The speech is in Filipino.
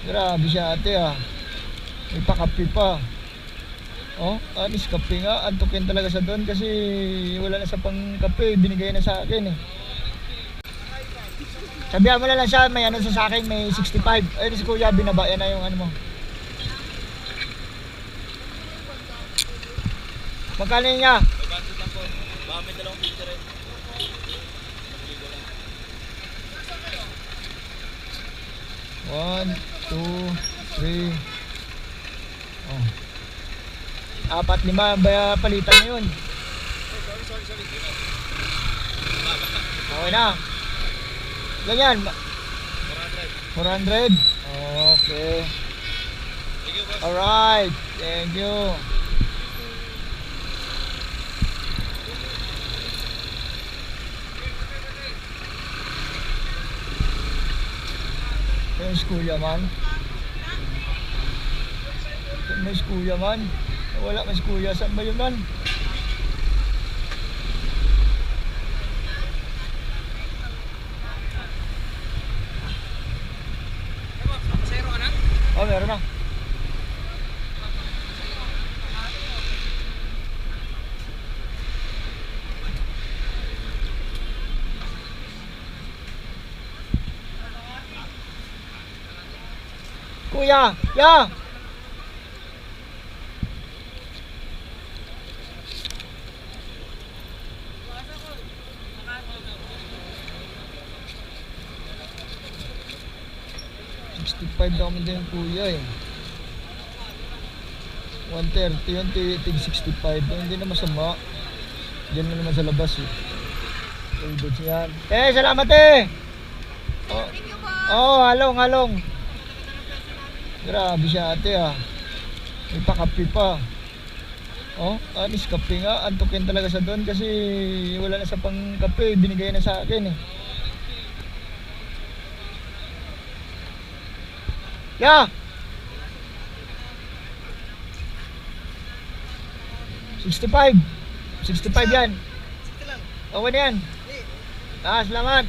Grabe siya ate ah. May pakape pa. Oh, anis kape nga. Antukin talaga sa doon kasi wala na sa pang kape. Binigay na sa akin eh. Sabihan mo na lang siya, may ano sa akin, may 65. Ayun si kuya, binaba yan na yung ano mo. Magkano niya? 500 lang po. Baka may dalawang picture rin. One, two, three. Oh. 4, 5 ba palitan na yun? Sorry. Okay na. Ganyan. 400. 400. Okay. Thank you, boss. Alright. Thank you. Yung school yaman. May school yaman. Wala may school. Saan ba yun man? Pasero ka na? Oh, meron na. Kuya, ya. $65 naman din yung kuya eh. 130 yun, tig 65. Hindi na masama. Diyan na naman sa labas eh. Goods yan. Salamat eh! Oh, halong. Grabe siya ate ah. May pakape pa. Oh, anis kape nga. Antukin talaga sa doon kasi wala na sa pang kape. Binigay na sa akin eh. Ya! 65 yan. Okay na yan. Salamat.